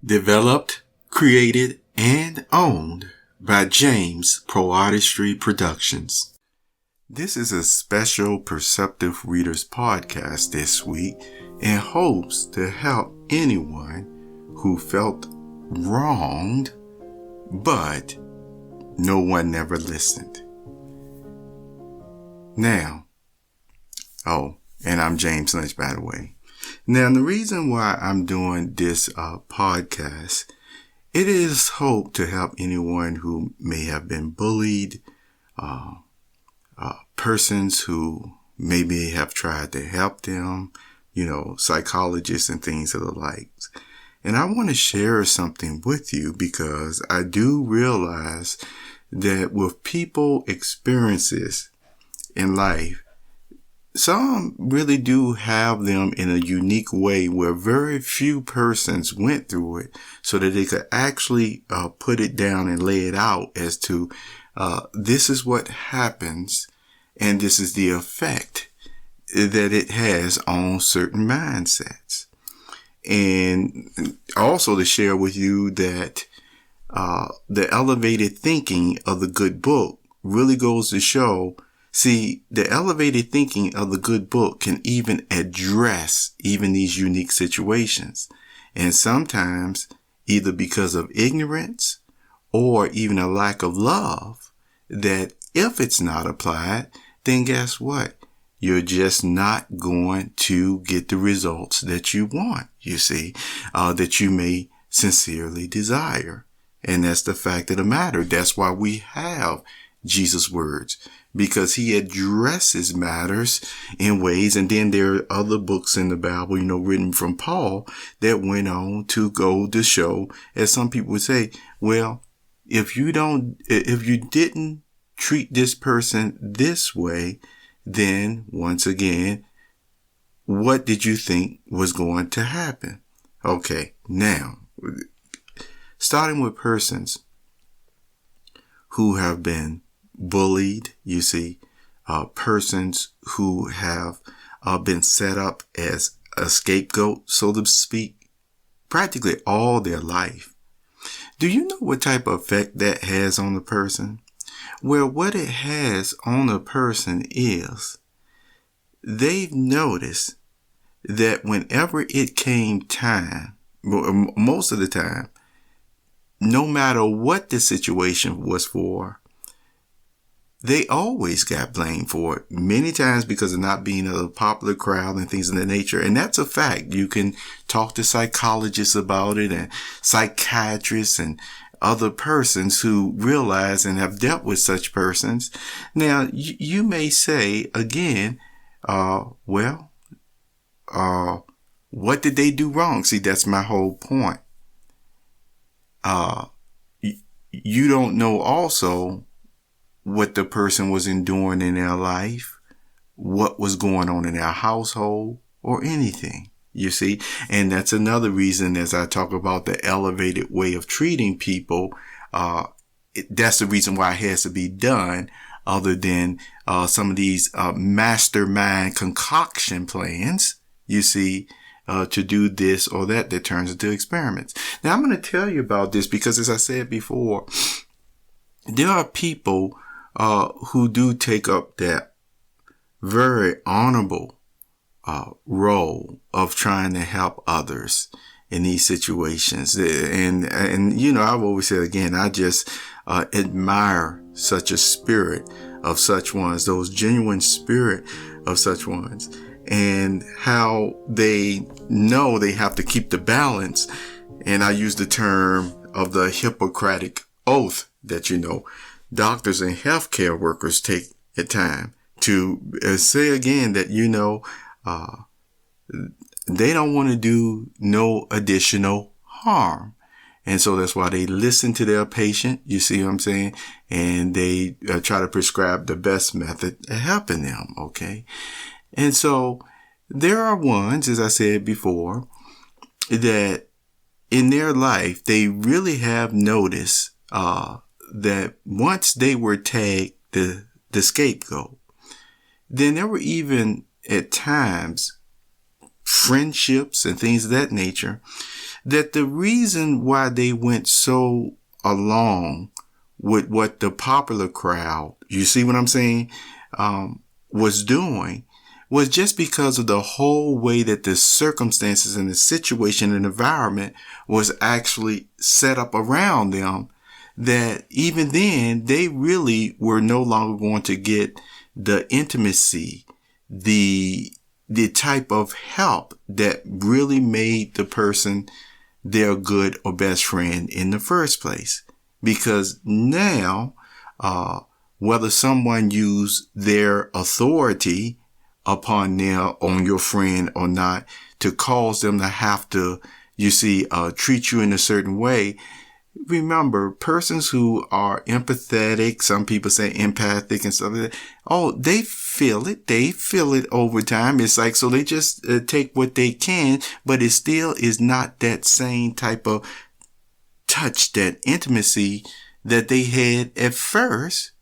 Developed, created, and owned by James PoeArtistry Productions. This is a special Perceptive Readers podcast this week in hopes to help anyone who felt wronged, but no one never listened. And I'm James Lynch, by the way. Now, the reason why I'm doing this podcast, it is hope to help anyone who may have been bullied, persons who maybe have tried to help them, psychologists and things of the like. And I want to share something with you because I do realize that with people experiences in life, some really do have them in a unique way where very few persons went through it so that they could actually put it down and lay it out as to this is what happens and this is the effect that it has on certain mindsets. And also to share with you that the elevated thinking of the good book really goes to show. See, the elevated thinking of the good book can even address even these unique situations. And sometimes either because of ignorance or even a lack of love, that if it's not applied, then guess what? You're just not going to get the results that you want, that you may sincerely desire. And that's the fact of the matter. That's why we have Jesus' words, because he addresses matters in ways. And then there are other books in the Bible, written from Paul that went on to go to show, as some people would say, well, if you didn't treat this person this way, then once again, what did you think was going to happen? Okay. Now, starting with persons who have been bullied, persons who have been set up as a scapegoat, so to speak, practically all their life. Do you know what type of effect that has on the person? Well, what it has on a person is they've noticed that whenever it came time, most of the time, no matter what the situation was for, they always got blamed for it, many times because of not being a popular crowd and things of that nature. And that's a fact. You can talk to psychologists about it and psychiatrists and other persons who realize and have dealt with such persons. Now, you may say again, what did they do wrong? See, that's my whole point. You don't know also what the person was enduring in their life, what was going on in their household, or anything, And that's another reason, as I talk about the elevated way of treating people, that's the reason why it has to be done, other than some of these mastermind concoction plans, to do this or that turns into experiments. Now, I'm going to tell you about this because, as I said before, there are people who do take up that very honorable role of trying to help others in these situations. And I've always said, again, I just admire such a spirit of such ones, those genuine spirit of such ones, and how they know they have to keep the balance. And I use the term of the Hippocratic oath that, doctors and healthcare workers take at time to say again that, they don't want to do no additional harm. And so that's why they listen to their patient. You see what I'm saying? And they try to prescribe the best method of helping them. Okay. And so there are ones, as I said before, that in their life, they really have noticed, that once they were tagged the scapegoat, then there were even at times friendships and things of that nature, that the reason why they went so along with what the popular crowd, you see what I'm saying, was doing, was just because of the whole way that the circumstances and the situation and environment was actually set up around them, that even then they really were no longer going to get the intimacy, the type of help that really made the person their good or best friend in the first place. Because now, whether someone used their authority on your friend or not to cause them to have to, treat you in a certain way. Remember, persons who are empathetic, some people say empathic and stuff like that, they feel it. They feel it over time. It's like, so they just take what they can, but it still is not that same type of touch, that intimacy that they had at first,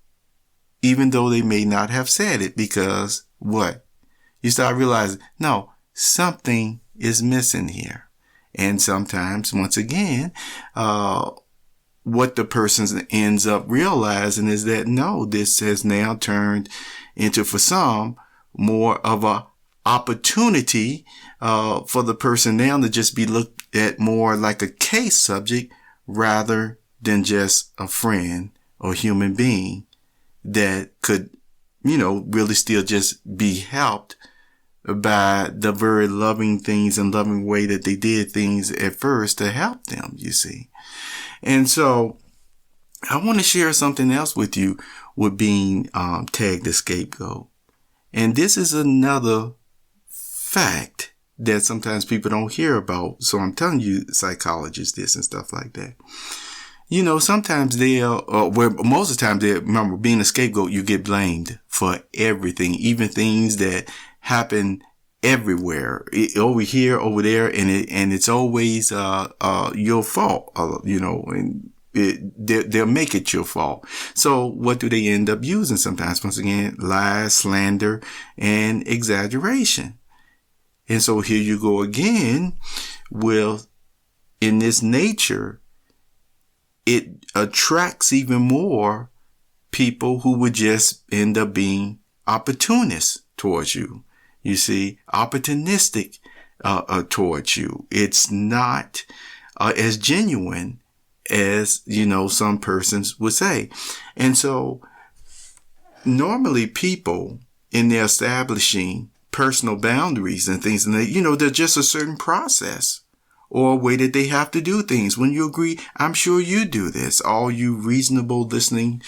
even though they may not have said it, because what? You start realizing, no, something is missing here. And sometimes, once again, what the person ends up realizing is that, no, this has now turned into, for some, more of a opportunity for the person now to just be looked at more like a case subject rather than just a friend or human being that could, really still just be helped by the very loving things and loving way that they did things at first to help them, you see. And so I want to share something else with you with being tagged as scapegoat. And this is another fact that sometimes people don't hear about. So I'm telling you, psychologists, this and stuff like that. Sometimes most of the time remember, being a scapegoat, you get blamed for everything, even things that happen everywhere, over here, over there, and it's always your fault, and they'll make it your fault. So what do they end up using sometimes? Once again, lies, slander, and exaggeration. And so here you go again. Well, in this nature, it attracts even more people who would just end up being opportunists towards you. You see, opportunistic towards you. It's not as genuine as, some persons would say. And so normally people, in their establishing personal boundaries and things, and they're just a certain process or a way that they have to do things. When you agree, I'm sure you do this, all you reasonable listening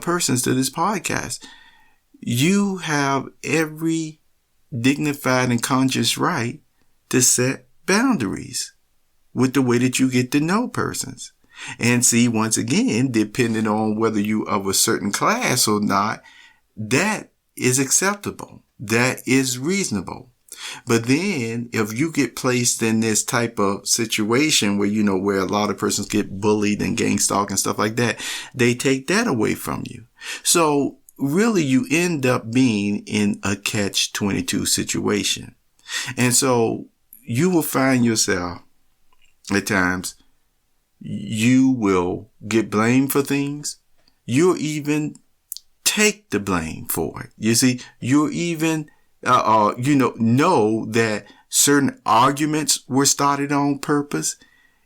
persons to this podcast. You have every dignified and conscious right to set boundaries with the way that you get to know persons. And see, once again, depending on whether you of a certain class or not, that is acceptable. That is reasonable. But then if you get placed in this type of situation where, where a lot of persons get bullied and gang stalked and stuff like that, they take that away from you. So really you end up being in a catch-22 situation. And so you will find yourself at times, you will get blamed for things. You'll even take the blame for it. You see, you'll even, know that certain arguments were started on purpose,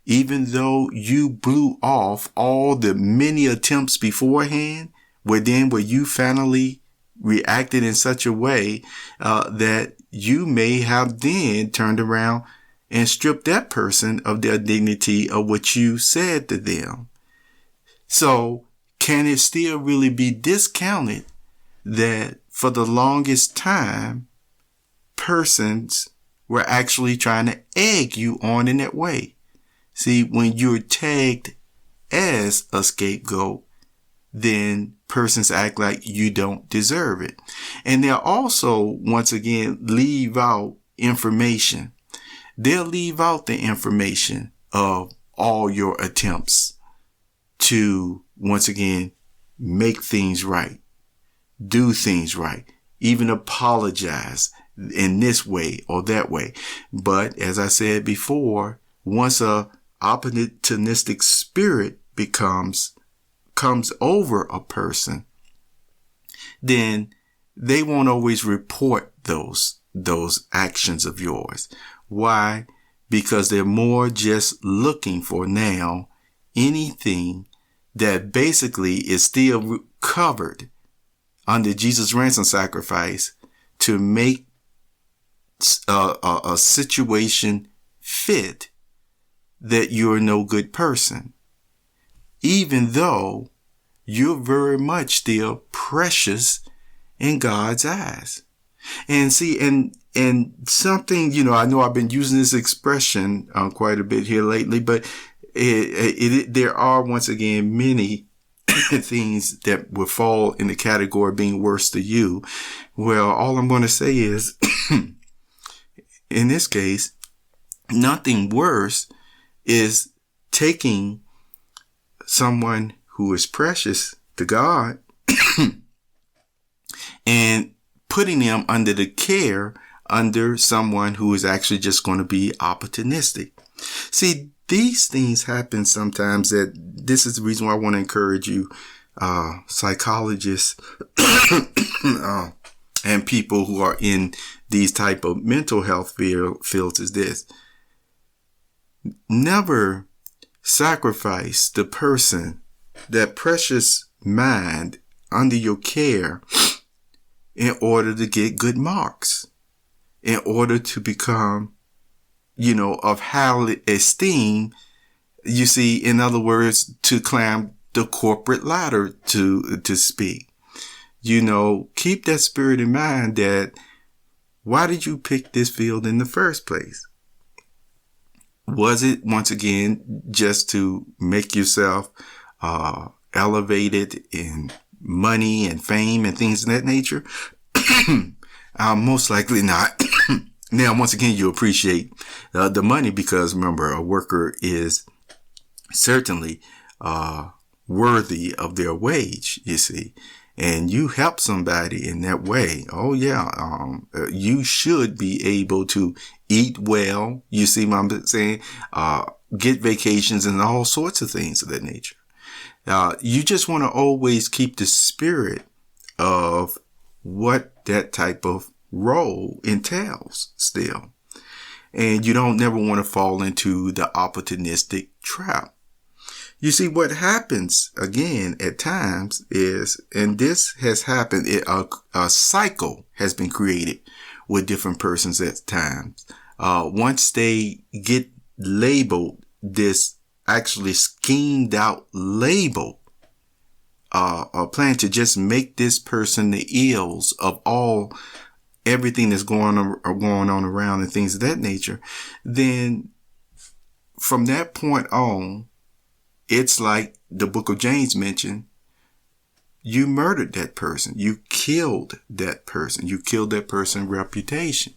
even though you blew off all the many attempts beforehand, where you finally reacted in such a way that you may have then turned around and stripped that person of their dignity of what you said to them. So can it still really be discounted that for the longest time, persons were actually trying to egg you on in that way? See, when you're tagged as a scapegoat, then persons act like you don't deserve it. And they'll also, once again, leave out information. They'll leave out the information of all your attempts to, once again, make things right, do things right, even apologize in this way or that way. But as I said before, once a opportunistic spirit comes over a person, then they won't always report those actions of yours. Why? Because they're more just looking for now anything that basically is still covered under Jesus' ransom sacrifice to make a situation fit that you're no good person, even though you're very much still precious in God's eyes. And see, and something, I know I've been using this expression quite a bit here lately, but there are once again many things that would fall in the category of being worse to you. Well, all I'm going to say is, in this case, nothing worse is taking someone who is precious to God and putting them under the care under someone who is actually just going to be opportunistic. See, these things happen sometimes. That this is the reason why I want to encourage you, psychologists and people who are in these type of mental health fields, is this: never sacrifice the person, that precious mind under your care, in order to get good marks, in order to become, of high esteem. You see, in other words, to climb the corporate ladder, to speak. Keep that spirit in mind that why did you pick this field in the first place? Was it, once again, just to make yourself elevated in money and fame and things of that nature? Most likely not. Now, once again, you appreciate the money because, remember, a worker is certainly worthy of their wage, you see. And you help somebody in that way. Oh, yeah. You should be able to eat well. You see what I'm saying? Get vacations and all sorts of things of that nature. You just want to always keep the spirit of what that type of role entails still. And you don't never want to fall into the opportunistic trap. You see, what happens again at times is, and this has happened, a cycle has been created with different persons at times. Once they get labeled this actually schemed out label, a plan to just make this person the ills of everything that's going on around and things of that nature, then from that point on, it's like the book of James mentioned, you murdered that person. You killed that person. You killed that person's reputation.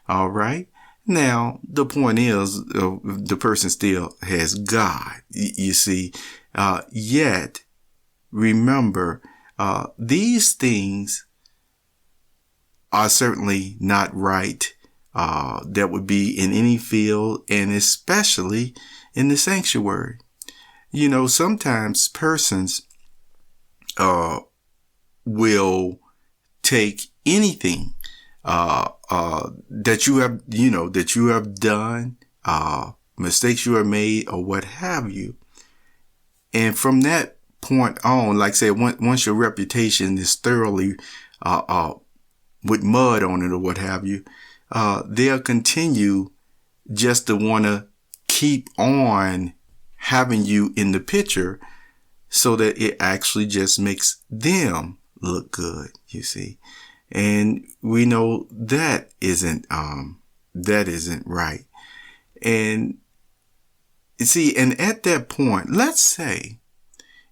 All right. Now, the point is, the person still has God, you see. Yet, remember, these things are certainly not right. That would be in any field, and especially in the sanctuary. Sometimes persons will take anything that you have done, mistakes you have made, or what have you, and from that point on, like say, once your reputation is thoroughly with mud on it or what have you, they'll continue just to want to keep on having you in the picture so that it actually just makes them look good, you see. And we know that isn't right. And you see, and at that point, let's say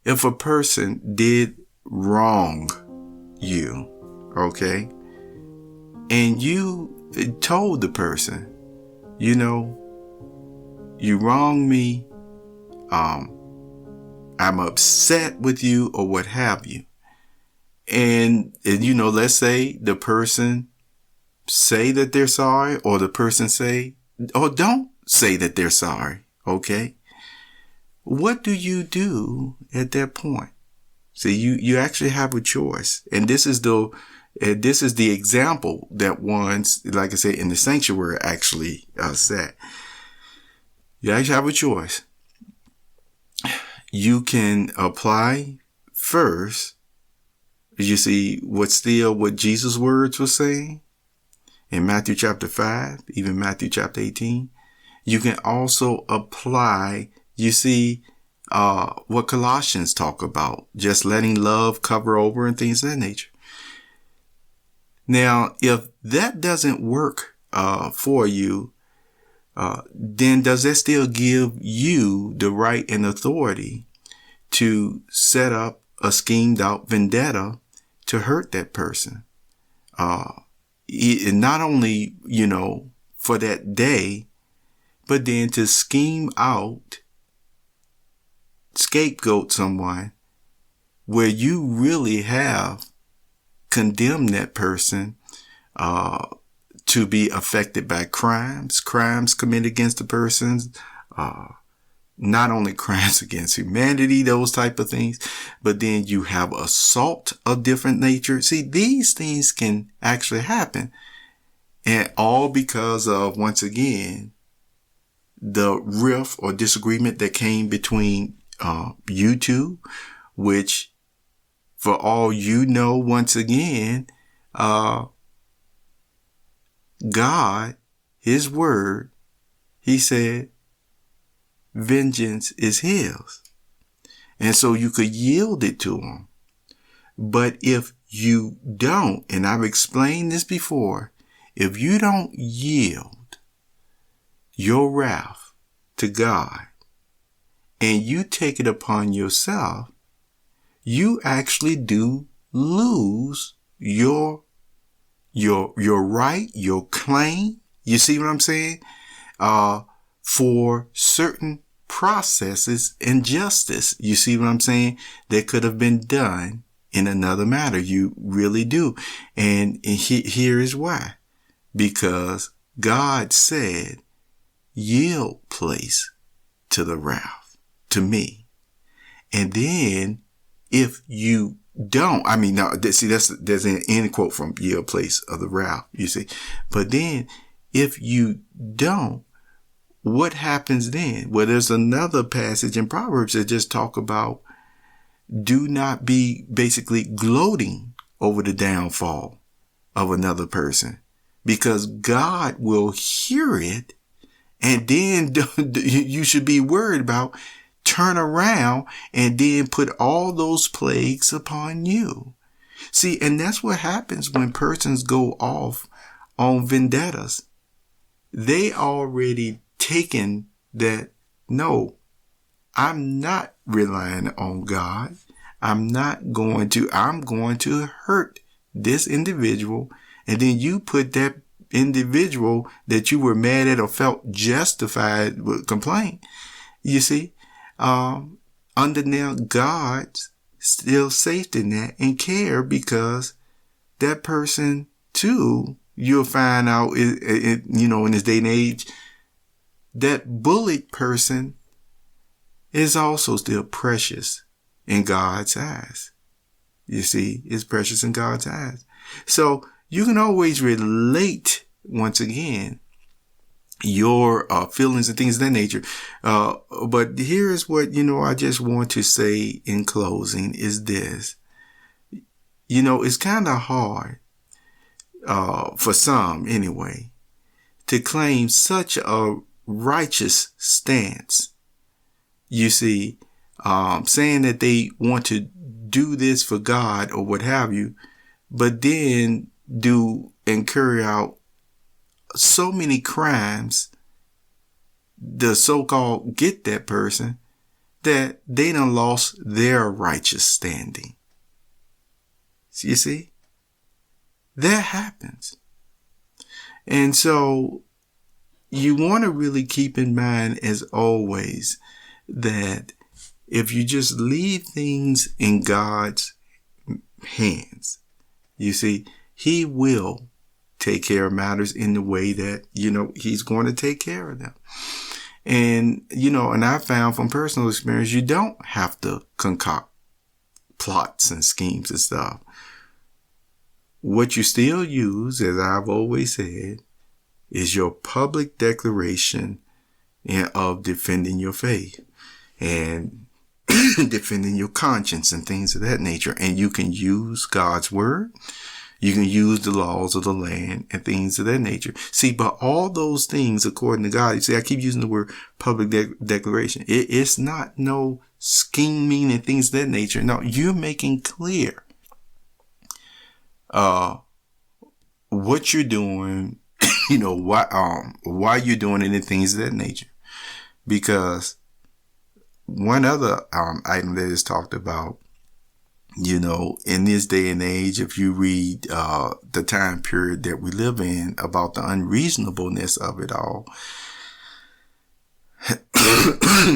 if a person did wrong you, okay, and you told the person, you wronged me, I'm upset with you or what have you. And let's say the person say that they're sorry, or the person say, or don't say that they're sorry. Okay. What do you do at that point? See, you actually have a choice. And this is the example that ones, like I said, in the sanctuary actually set. You actually have a choice. You can apply first. You see what Jesus' words were saying in Matthew chapter 5, even Matthew chapter 18. You can also apply, you see, what Colossians talk about, just letting love cover over and things of that nature. Now, if that doesn't work for you, then does that still give you the right and authority to set up a schemed out vendetta to hurt that person? Not only, for that day, but then to scheme out, scapegoat someone where you really have condemned that person to be affected by crimes committed against the persons, not only crimes against humanity, those type of things, but then you have assault of different nature. See, these things can actually happen, and all because of, once again, the rift or disagreement that came between you two, which, for all you know, once again, God, his word, he said, vengeance is his. And so you could yield it to him. But if you don't, and I've explained this before, if you don't yield your wrath to God and you take it upon yourself, you actually do lose your right, your claim. You see what I'm saying? For certain processes and justice. You see what I'm saying? That could have been done in another matter. You really do. And here is why. Because God said, yield place to the wrath, to me. And then if you don't, there's an end quote from yield place of the wrath, you see. But then if you don't, what happens then? Well, there's another passage in Proverbs that just talk about do not be basically gloating over the downfall of another person, because God will hear it, and then you should be worried about turn around and then put all those plagues upon you. See, and that's what happens when persons go off on vendettas. They already taken that, no, I'm not relying on God. I'm going to hurt this individual. And then you put that individual that you were mad at or felt justified with complaint, you see, under now God's still safety net and care, because that person too, you'll find out, in this day and age, that bullied person is also still precious in God's eyes. You see, it's precious in God's eyes. So you can always relate, once again, your feelings and things of that nature. But here's what, I just want to say in closing is this. It's kind of hard, for some anyway, to claim such a righteous stance. You see, saying that they want to do this for God or what have you, but then do and carry out so many crimes, the so-called get that person, that they done lost their righteous standing. You see? That happens. And so you want to really keep in mind, as always, that if you just leave things in God's hands, you see, he will take care of matters in the way that, he's going to take care of them. And, and I found from personal experience, you don't have to concoct plots and schemes and stuff. What you still use, as I've always said, is your public declaration of defending your faith and defending your conscience and things of that nature. And you can use God's word. You can use the laws of the land and things of that nature. See, but all those things, according to God, you see, I keep using the word public declaration. It's not no scheming and things of that nature. No, you're making clear what you're doing, why you're doing it and things of that nature. Because one other item that is talked about, in this day and age, if you read the time period that we live in about the unreasonableness of it all,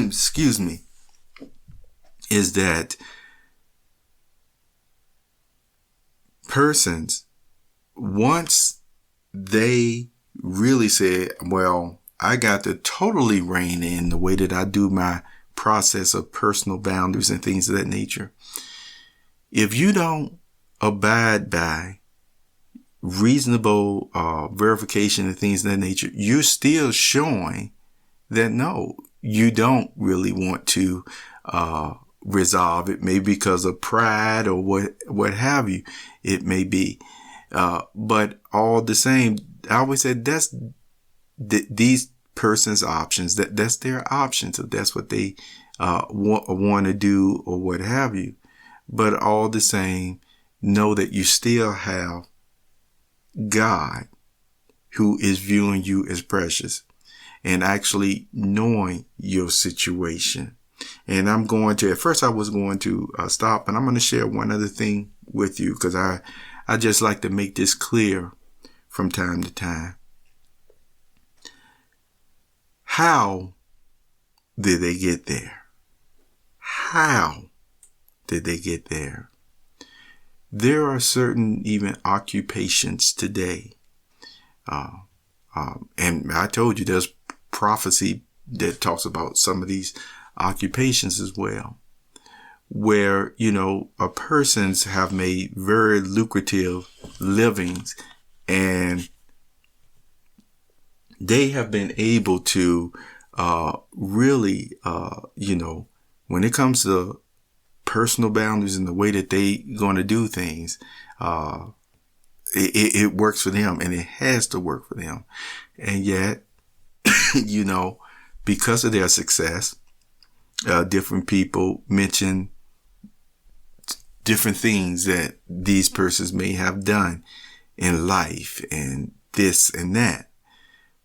excuse me, is that persons, once they really say, well, I got to totally rein in the way that I do my process of personal boundaries and things of that nature. If you don't abide by reasonable verification and things of that nature, you're still showing that no, you don't really want to resolve it, maybe because of pride or what have you. It may be, but all the same, I always said that's these persons' options. That's their options if that's what they want to do or what have you. But all the same, know that you still have God who is viewing you as precious and actually knowing your situation. And at first I was going to stop, and I'm going to share one other thing with you because I just like to make this clear from time to time. How did they get there? How did they get there? There are certain even occupations today. And I told you there's prophecy that talks about some of these occupations as well, where, persons have made very lucrative livings and they have been able to really, when it comes to personal boundaries and the way that they going to do things, it works for them and it has to work for them. And yet, because of their success, different people mention different things that these persons may have done in life and this and that.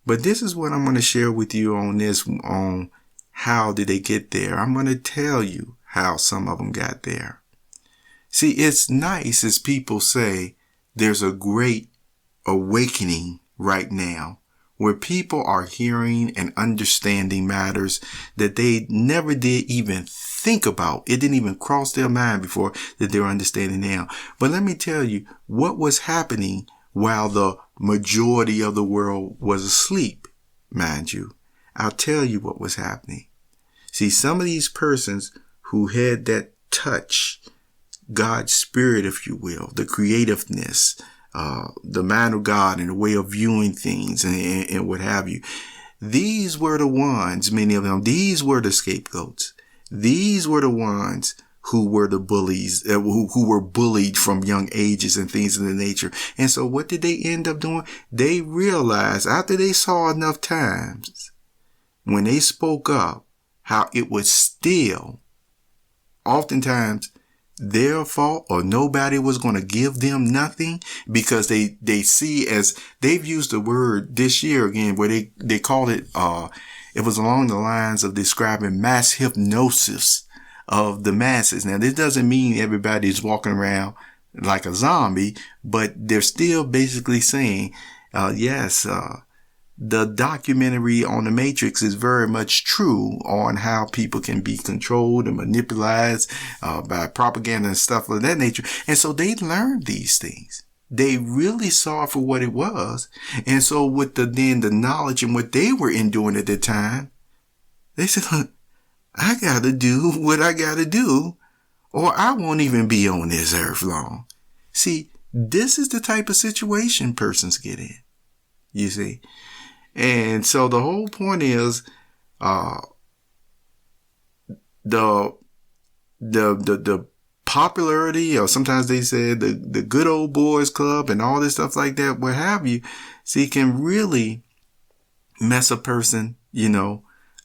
But this is what I'm going to share with you on how did they get there. I'm going to tell you how some of them got there. See, it's nice as people say there's a great awakening right now where people are hearing and understanding matters that they never did even think about. It didn't even cross their mind before that they're understanding now. But let me tell you what was happening while the majority of the world was asleep, mind you. I'll tell you what was happening. See, some of these persons who had that touch, God's spirit, if you will, the creativeness, the mind of God and the way of viewing things and what have you. These were the ones, many of them, these were the scapegoats. These were the ones who were the bullies, who were bullied from young ages and things of the nature. And so what did they end up doing? They realized after they saw enough times when they spoke up, how it was still oftentimes their fault or nobody was going to give them nothing because they see as they've used the word this year again where they called it, it was along the lines of describing mass hypnosis of the masses. Now, this doesn't mean everybody's walking around like a zombie, but they're still basically saying, yes, the documentary on the Matrix is very much true on how people can be controlled and manipulated by propaganda and stuff of that nature. And so they learned these things. they really saw it for what it was. And so with the knowledge and what they were enduring at the time, they said, look, I got to do what I got to do, or I won't even be on this earth long. See, this is the type of situation persons get in, you see. And so the whole point is, the popularity, or sometimes they say the good old boys club and all this stuff like that, what have you, see, can really mess a person,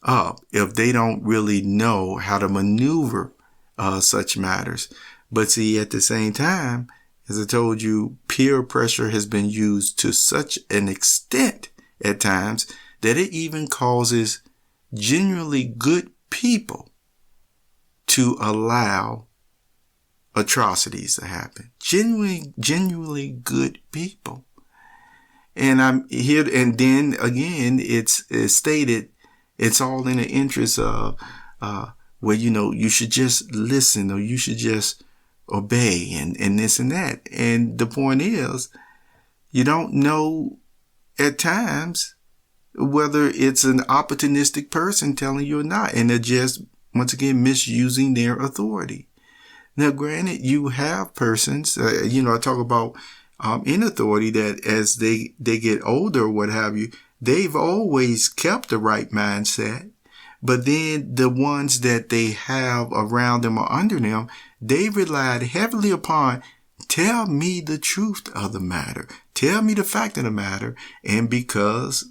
up if they don't really know how to maneuver such matters. But see, at the same time, as I told you, peer pressure has been used to such an extent at times that it even causes genuinely good people to allow atrocities to happen. Genuinely good people. And I'm here, and then again, it's stated, it's all in the interest of, where, you should just listen, or you should just obey, and this and that. And the point is, you don't know at times whether it's an opportunistic person telling you or not. And they're just, once again, misusing their authority. Now, granted, you have persons, I talk about in authority that as they get older, what have you, they've always kept the right mindset. But then the ones that they have around them or under them, they relied heavily upon, tell me the truth of the matter. Tell me the fact of the matter. And because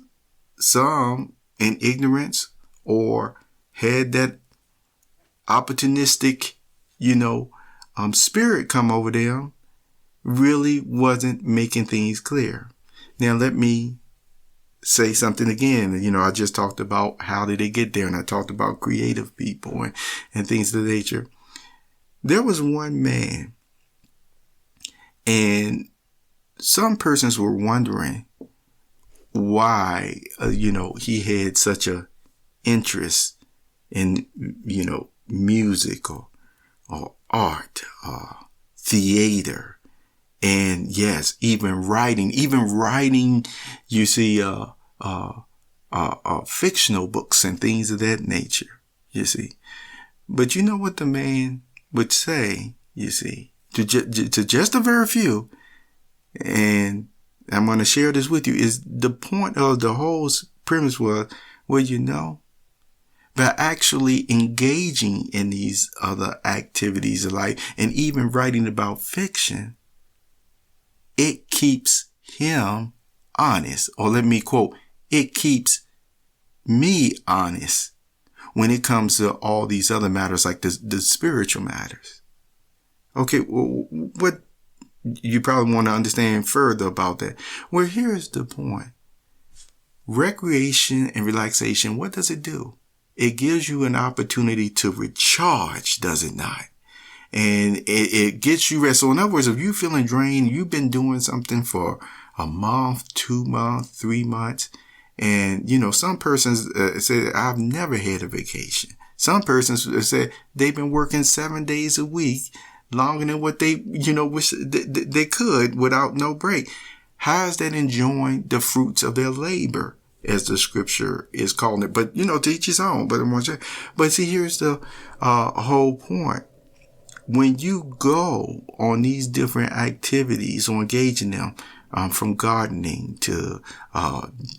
some in ignorance or had that opportunistic, spirit come over them, really wasn't making things clear. Now, let me say something again. I just talked about how did they get there, and I talked about creative people and things of the nature. There was one man, and some persons were wondering why, he had such a interest in, music or art, theater, and yes, even writing, you see, fictional books and things of that nature, you see. But you know what the man would say, you see, to just a very few, and I'm going to share this with you, is the point of the whole premise was, well, by actually engaging in these other activities of life and even writing about fiction, it keeps him honest. Or let me quote, it keeps me honest when it comes to all these other matters, like the spiritual matters. Okay, well, what you probably want to understand further about that. Well, here's the point. Recreation and relaxation, what does it do? It gives you an opportunity to recharge, does it not? And it gets you rest. So in other words, if you're feeling drained, you've been doing something for a month, 2 months, 3 months. And, some persons say, I've never had a vacation. Some persons say they've been working 7 days a week, longer than what they, wish they could without no break. How is that enjoying the fruits of their labor, as the scripture is calling it? But, to each his own. But see, here's the whole point. When you go on these different activities or engage in them, from gardening to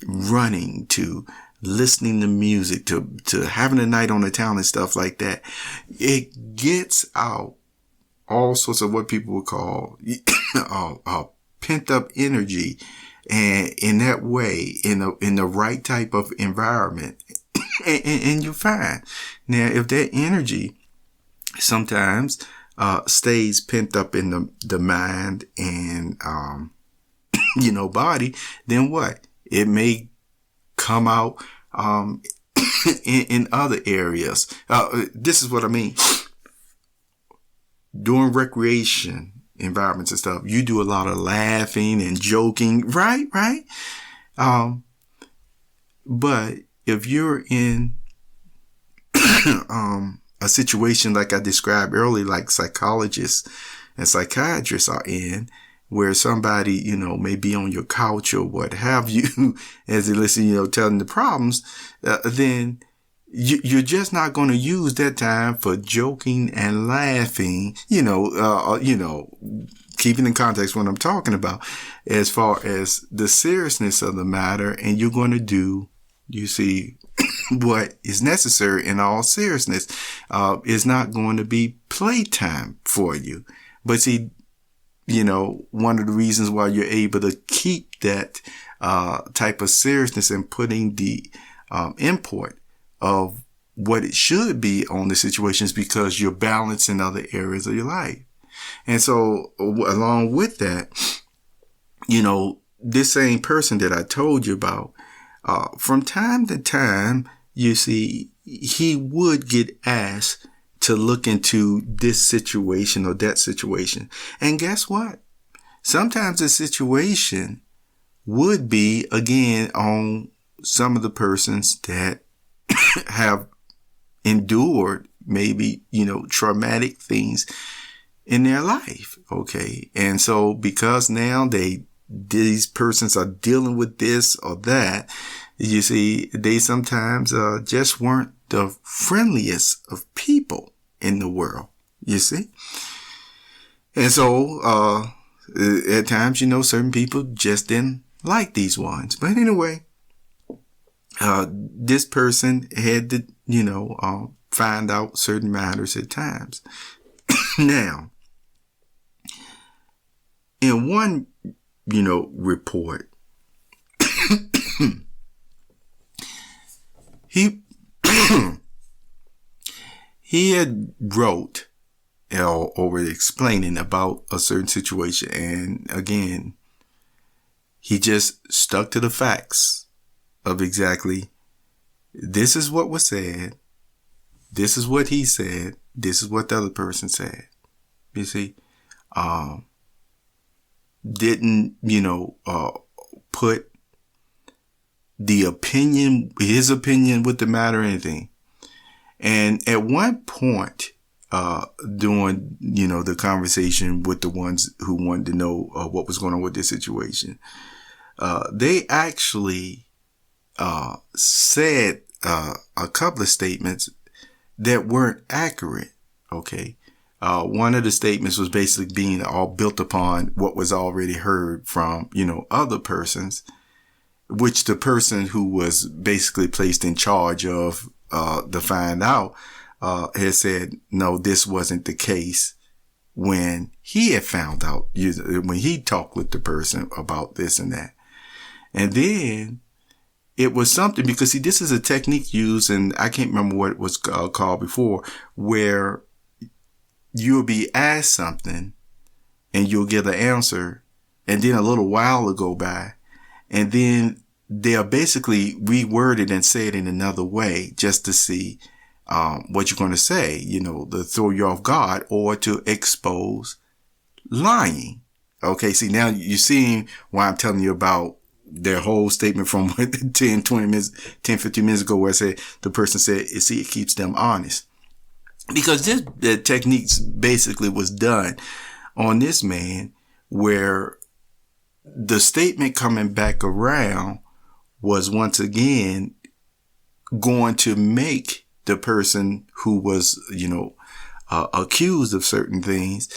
running to listening to music to having a night on the town and stuff like that, it gets out all sorts of what people would call pent up energy. And in that way, in the right type of environment, and you're fine. Now, if that energy sometimes stays pent up in the mind and body, then what? It may come out in other areas. This is what I mean. During recreation environments and stuff, you do a lot of laughing and joking, right? But if you're in a situation like I described earlier, like psychologists and psychiatrists are in, where somebody, may be on your couch or what have you as they listen, telling the problems, then you're just not going to use that time for joking and laughing, keeping in context what I'm talking about as far as the seriousness of the matter. And you're going to do, you see, what is necessary in all seriousness. Is not going to be playtime for you. But see, one of the reasons why you're able to keep that type of seriousness and putting the import of what it should be on the situation is because you're balancing other areas of your life. And so along with that, this same person that I told you about, from time to time, you see, he would get asked to look into this situation or that situation. And guess what? Sometimes the situation would be, again, on some of the persons that have endured maybe, traumatic things in their life. Okay. And so because now these persons are dealing with this or that, you see, they sometimes just weren't the friendliest of people in the world, you see. And so at times, certain people just didn't like these ones. But anyway, this person had to, find out certain matters at times. Now, in one, report, he had wrote or explaining about a certain situation. And again, he just stuck to the facts of exactly this is what was said. This is what he said. This is what the other person said. You see, didn't, put his opinion with the matter or anything. And at one point, during, the conversation with the ones who wanted to know what was going on with this situation, they actually said a couple of statements that weren't accurate. Okay. One of the statements was basically being all built upon what was already heard from, other persons, which the person who was basically placed in charge of to find out had said, no, this wasn't the case when he had found out, when he talked with the person about this and that. And then it was something, because see, this is a technique used, and I can't remember what it was called before, where you'll be asked something and you'll get an answer, and then a little while will go by, and then they'll basically reword it and say it in another way just to see what you're going to say, to throw you off guard or to expose lying. Okay, see, now you're seeing why I'm telling you about their whole statement from 10, 20 minutes, 10, 15 minutes ago, where I said, the person said, see, it keeps them honest. Because the techniques basically was done on this man, where the statement coming back around was once again going to make the person who was, accused of certain things,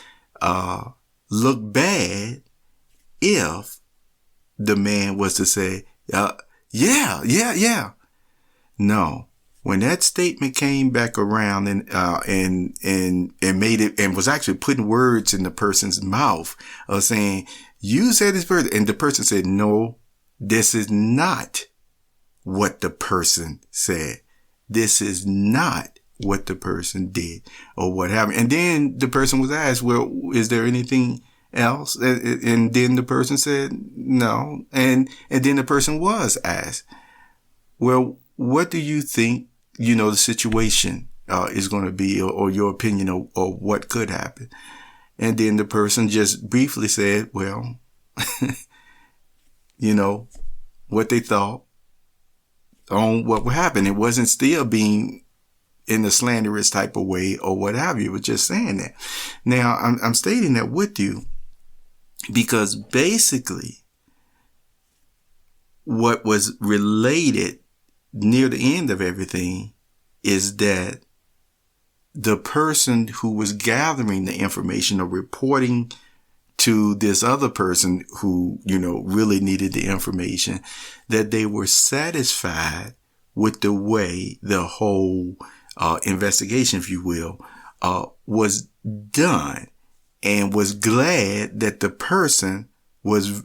look bad if the man was to say, yeah. No. When that statement came back around and made it, and was actually putting words in the person's mouth of saying, you said this person, and the person said, no, this is not what the person said. This is not what the person did or what happened. And then the person was asked, well, is there anything else? And then the person said, no. And then the person was asked, well, what do you think, the situation is going to be, or your opinion or what could happen? And then the person just briefly said, well, what they thought on what would happen. It wasn't still being in a slanderous type of way or what have you. It was just saying that. Now, I'm stating that with you Because basically, what was related near the end of everything is that the person who was gathering the information or reporting to this other person who, really needed the information, that they were satisfied with the way the whole investigation, if you will, was done, and was glad that the person was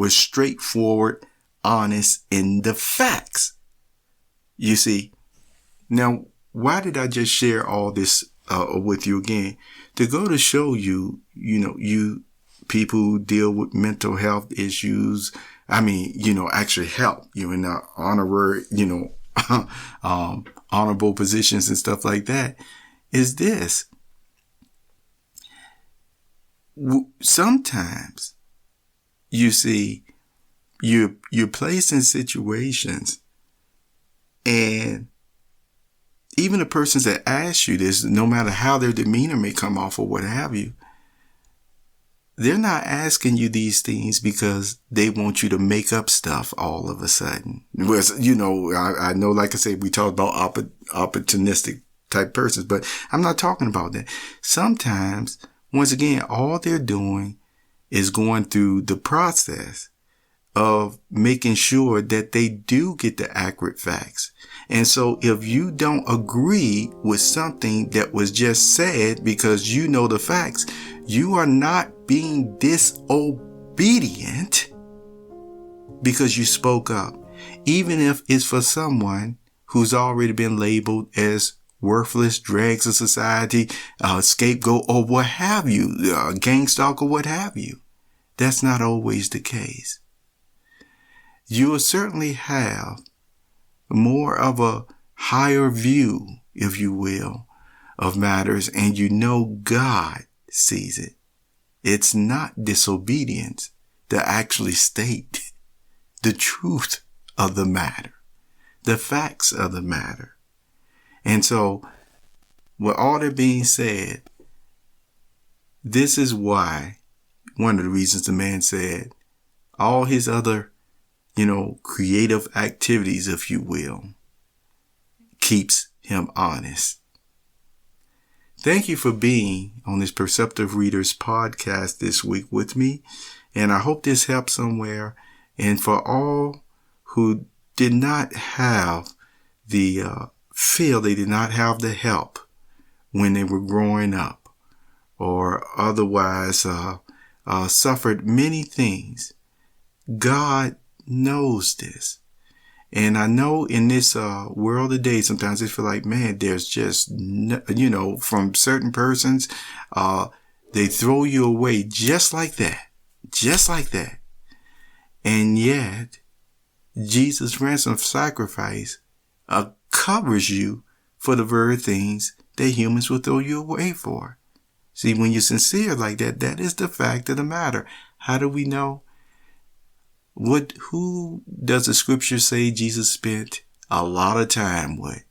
straightforward, honest in the facts. You see, now, why did I just share all this with you again? To go to show you, you people who deal with mental health issues, actually help you in the honorary, honorable positions and stuff like that, is this. Sometimes, you see, you're placed in situations, and even the persons that ask you this, no matter how their demeanor may come off or what have you, they're not asking you these things because they want you to make up stuff all of a sudden. Whereas, I know, like I said, we talk about opportunistic type persons, but I'm not talking about that. Sometimes, once again, all they're doing is going through the process of making sure that they do get the accurate facts. And so if you don't agree with something that was just said because you know the facts, you are not being disobedient because you spoke up. Even if it's for someone who's already been labeled as worthless, dregs of society, scapegoat, or what have you, gang stalker, what have you. That's not always the case. You will certainly have more of a higher view, if you will, of matters, and God sees it. It's not disobedience to actually state the truth of the matter, the facts of the matter. And so, with all that being said, this is why, one of the reasons the man said, all his other creative activities, if you will, keeps him honest. Thank you for being on this Perceptive Readers podcast this week with me. And I hope this helped somewhere. And for all who did not have feel they did not have the help when they were growing up, or otherwise suffered many things, God knows this. And I know in this world today, sometimes I feel like, man, there's just, from certain persons, they throw you away just like that. And yet, Jesus' ransom sacrifice covers you for the very things that humans will throw you away for. See, when you're sincere like that, that is the fact of the matter. How do we know? Who does the scripture say Jesus spent a lot of time with?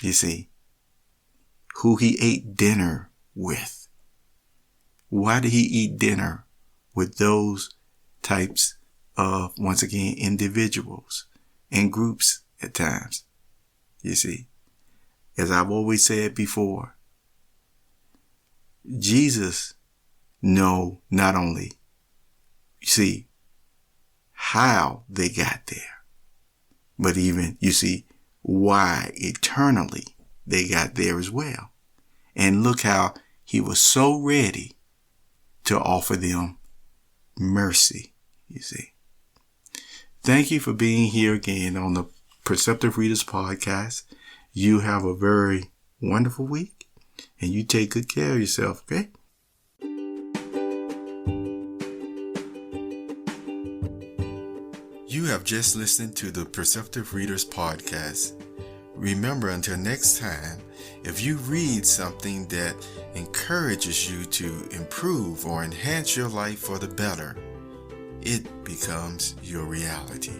You see, who he ate dinner with. Why did he eat dinner with those types of, once again, individuals and groups at times? You see, as I've always said before, Jesus know not only, you see, how they got there, but even, you see, why eternally they got there as well. And look how he was so ready to offer them mercy, you see. Thank you for being here again on the Perceptive Readers podcast. You have a very wonderful week, and you take good care of yourself, okay? You have just listened to the Perceptive Readers podcast. Remember, until next time, if you read something that encourages you to improve or enhance your life for the better, it becomes your reality.